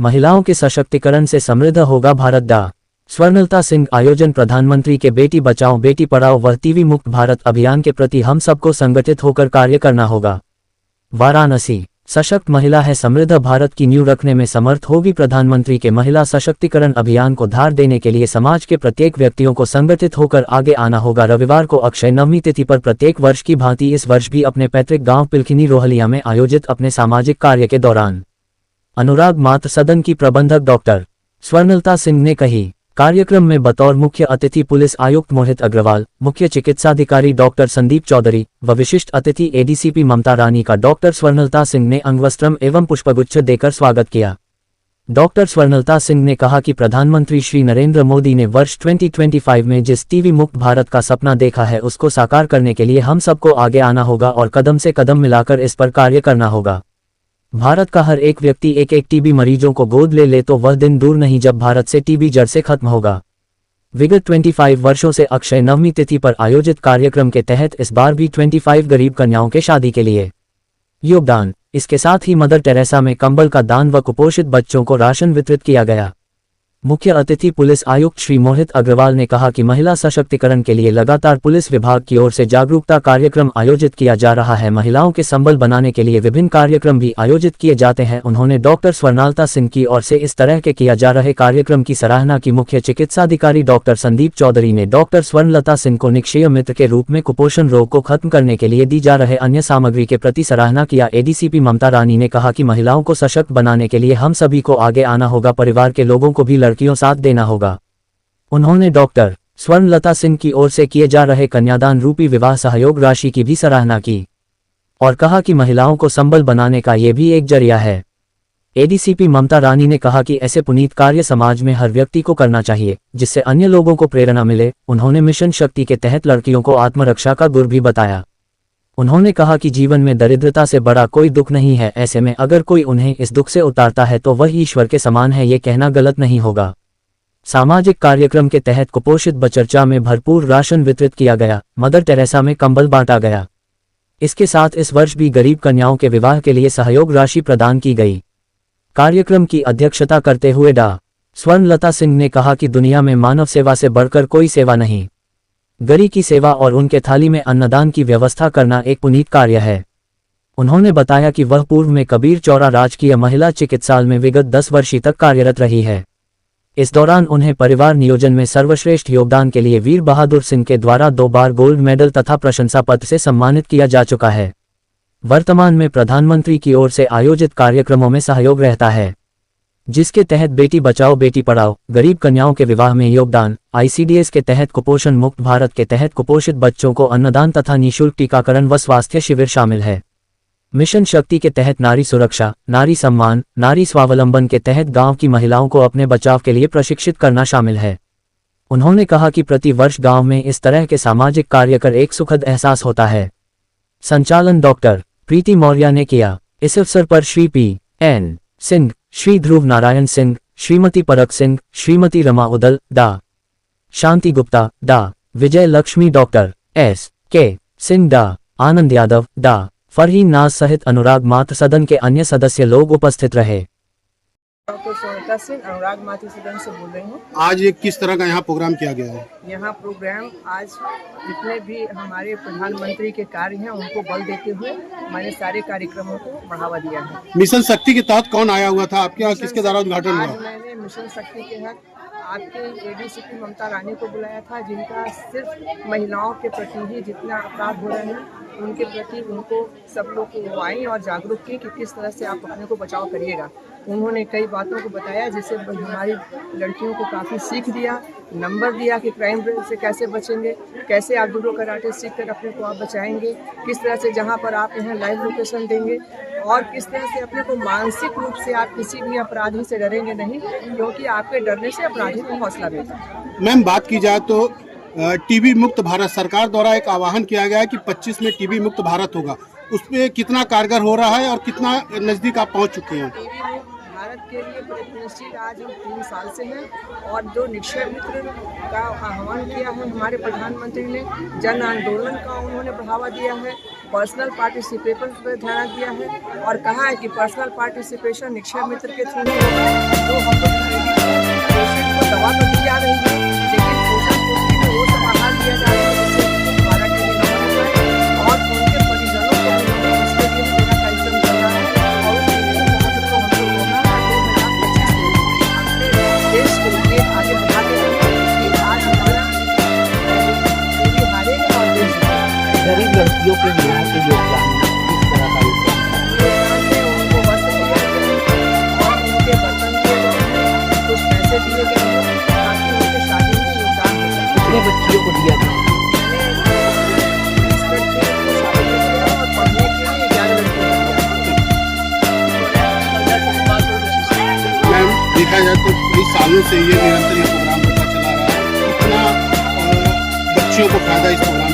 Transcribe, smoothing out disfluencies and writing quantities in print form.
महिलाओं के सशक्तिकरण से समृद्ध होगा भारत। डा. स्वर्णलता सिंह। आयोजन प्रधानमंत्री के बेटी बचाओ बेटी पढ़ाओ व टीबी मुक्त भारत अभियान के प्रति हम सबको संगठित होकर कार्य करना होगा। वाराणसी। सशक्त महिला है समृद्ध भारत की नींव रखने में समर्थ होगी। प्रधानमंत्री के महिला सशक्तिकरण अभियान को धार देने के लिए समाज के प्रत्येक व्यक्तियों को संगठित होकर आगे आना होगा। रविवार को अक्षय नवमी तिथि पर प्रत्येक वर्ष की भांति इस वर्ष भी अपने पैतृक गांव पिलखिनी रोहलिया में आयोजित अपने सामाजिक कार्य के दौरान अनुराग मातृ सदन की प्रबंधक डॉक्टर स्वर्णलता सिंह ने कही। कार्यक्रम में बतौर मुख्य अतिथि पुलिस आयुक्त मोहित अग्रवाल, मुख्य चिकित्साधिकारी डॉक्टर संदीप चौधरी व विशिष्ट अतिथि एडीसीपी ममता रानी का डॉक्टर स्वर्णलता सिंह ने अंगवस्त्रम एवं पुष्पगुच्छ देकर स्वागत किया। डॉक्टर स्वर्णलता सिंह ने कहा कि प्रधानमंत्री श्री नरेंद्र मोदी ने वर्ष 2025 में जिस टीबी मुक्त भारत का सपना देखा है उसको साकार करने के लिए हम सबको आगे आना होगा और कदम से कदम मिलाकर इस पर कार्य करना होगा। भारत का हर एक व्यक्ति एक टीबी मरीजों को गोद ले तो वह दिन दूर नहीं जब भारत से टीबी जड़ से खत्म होगा। विगत 25 वर्षों से अक्षय नवमी तिथि पर आयोजित कार्यक्रम के तहत इस बार भी 25 गरीब कन्याओं के शादी के लिए योगदान। इसके साथ ही मदर टेरेसा में कंबल का दान व कुपोषित बच्चों को राशन वितरित किया गया। मुख्य अतिथि पुलिस आयुक्त श्री मोहित अग्रवाल ने कहा कि महिला सशक्तिकरण के लिए लगातार पुलिस विभाग की ओर से जागरूकता कार्यक्रम आयोजित किया जा रहा है। महिलाओं के संबल बनाने के लिए विभिन्न कार्यक्रम भी आयोजित किए जाते हैं। उन्होंने डॉक्टर स्वर्णलता सिंह की ओर से इस तरह के किया जा रहे कार्यक्रम की सराहना की। मुख्य चिकित्साधिकारी डॉक्टर संदीप चौधरी ने डॉक्टर स्वर्णलता सिंह को निक्षय मित्र के रूप में कुपोषण रोग को खत्म करने के लिए दी जा रहे अन्य सामग्री के प्रति सराहना किया। एडीसीपी ममता रानी ने कहा कि महिलाओं को सशक्त बनाने के लिए हम सभी को आगे आना होगा, परिवार के लोगों को भी लड़कियों साथ देना होगा। उन्होंने डॉक्टर स्वर्णलता सिंह की ओर से किए जा रहे कन्यादान रूपी विवाह सहयोग राशि की भी सराहना की और कहा कि महिलाओं को संबल बनाने का ये भी एक जरिया है। एडीसीपी ममता रानी ने कहा कि ऐसे पुनीत कार्य समाज में हर व्यक्ति को करना चाहिए जिससे अन्य लोगों को प्रेरणा मिले। उन्होंने मिशन शक्ति के तहत लड़कियों को आत्मरक्षा का गुर भी बताया। उन्होंने कहा कि जीवन में दरिद्रता से बड़ा कोई दुख नहीं है, ऐसे में अगर कोई उन्हें इस दुख से उतारता है तो वह ईश्वर के समान है, ये कहना गलत नहीं होगा। सामाजिक कार्यक्रम के तहत कुपोषित बच्चा में भरपूर राशन वितरित किया गया। मदर टेरेसा में कंबल बांटा गया। इसके साथ इस वर्ष भी गरीब कन्याओं के विवाह के लिए सहयोग राशि प्रदान की गई। कार्यक्रम की अध्यक्षता करते हुए डा. स्वर्णलता सिंह ने कहा कि दुनिया में मानव सेवा से बढ़कर कोई सेवा नहीं। गरीब की सेवा और उनके थाली में अन्नदान की व्यवस्था करना एक पुनीत कार्य है। उन्होंने बताया कि वह पूर्व में कबीर चौरा राजकीय महिला चिकित्सालय में विगत 10 वर्ष तक कार्यरत रही है। इस दौरान उन्हें परिवार नियोजन में सर्वश्रेष्ठ योगदान के लिए वीर बहादुर सिंह के द्वारा 2 बार गोल्ड मेडल तथा प्रशंसा पत्र से सम्मानित किया जा चुका है। वर्तमान में प्रधानमंत्री की ओर से आयोजित कार्यक्रमों में सहयोग रहता है, जिसके तहत बेटी बचाओ बेटी पढ़ाओ, गरीब कन्याओं के विवाह में योगदान, आईसीडीएस के तहत कुपोषण मुक्त भारत के तहत कुपोषित बच्चों को अन्नदान तथा निःशुल्क टीकाकरण व स्वास्थ्य शिविर शामिल है। मिशन शक्ति के तहत नारी सुरक्षा, नारी सम्मान, नारी स्वावलंबन के तहत गांव की महिलाओं को अपने बचाव के लिए प्रशिक्षित करना शामिल है। उन्होंने कहा कि प्रति वर्ष गांव में इस तरह के सामाजिक कार्य कर एक सुखद एहसास होता है। संचालन डॉक्टर प्रीति मौर्य ने किया। इस अवसर पर श्री पी.एन. सिंह, श्री ध्रुव नारायण सिंह, श्रीमती परक सिंह, श्रीमती रमा उदल, डा. शांति गुप्ता, डा. विजय लक्ष्मी, डॉक्टर एस.के. सिंह, डा. आनंद यादव, डा. फरहीन नाज सहित अनुराग मातृ सदन के अन्य सदस्य लोग उपस्थित रहे। डॉक्टर स्वर्णलता सिंह, अनुराग मातृ सदन से बोल रही हूँ। आज ये किस तरह का यहाँ प्रोग्राम किया गया है? यहाँ प्रोग्राम आज जितने भी हमारे प्रधानमंत्री के कार्य हैं उनको बल देते हुए मैंने सारे कार्यक्रमों को बढ़ावा दिया है। मिशन शक्ति के तहत कौन आया हुआ था आपके यहाँ, किसके द्वारा उद्घाटन हुआ? आज मैंने मिशन शक्ति के तहत आपके एडीसीपी ममता रानी को बुलाया था, जिनका सिर्फ महिलाओं के प्रति ही जितना अपराध हो रहे हैं उनके प्रति उनको सब लोग अगवाई और जागरूक की कि किस तरह से आप अपने को बचाव करिएगा। उन्होंने कई बातों को बताया जिससे हमारी लड़कियों को काफ़ी सीख दिया, नंबर दिया कि क्राइम से कैसे बचेंगे, कैसे आप जूडो कराटे सीख कर अपने को आप बचाएंगे, किस तरह से जहाँ पर आप यहाँ लाइव लोकेशन देंगे और किस तरह से अपने को मानसिक रूप से आप किसी भी अपराधी से डरेंगे नहीं, क्योंकि आपके डरने से अपराधी को हौसला मिलता है। मैम, बात की जाए तो टीबी मुक्त भारत सरकार द्वारा एक आह्वान किया गया है कि 25 में टीबी मुक्त भारत होगा, उस पर कितना कारगर हो रहा है और कितना नज़दीक आप पहुँच चुके हैं? भारत के लिए प्रयत्नशील आज हम 3 साल से हैं और जो निक्षय मित्र का आह्वान किया है हमारे प्रधानमंत्री ने, जन आंदोलन का उन्होंने बढ़ावा दिया है पर्सनल पार्टिसिपेशन पर ध्यान दिया है और कहा है कि पर्सनल पार्टिसिपेशन निक्षय मित्र के थ्रू ही होगा। तो हम लोग पेशेंट को दवा तो दी जा रही है, लेकिन पोषण पूर्ति में वो सब आहार दिया जा रहा है जिससे 12 के लिए नमन होता है और उनके परिजनों को भी इसके लिए पूरा कार्यक्रम चल रहा है। और उस महत्व को हम लोग होना 2025 में अपने देश को लिए आगे बढ़ाते हैं कि आज हमारा पूरी हारेगा और देश गरीब लड़कियों के यहाँ के योगदान किस तरह का योगदान में उनको वस्त्र दिया गया और उनके बर्तन दिए गए हैं, कुछ पैसे दिए गए हैं ताकि उनके शादी में योगदान हो सके। कितने बच्चियों को दिया गया? मैंने 20 लड़कियों को शादी में दिया और पढ़ने के लिए 11 लड़कियों को दिया। मैम देखा जाए तो कई सालों से ये निरंतर ये प्रोग्राम होता चला रहा है, कितना बच्चियों को फायदा इस प्रोग्राम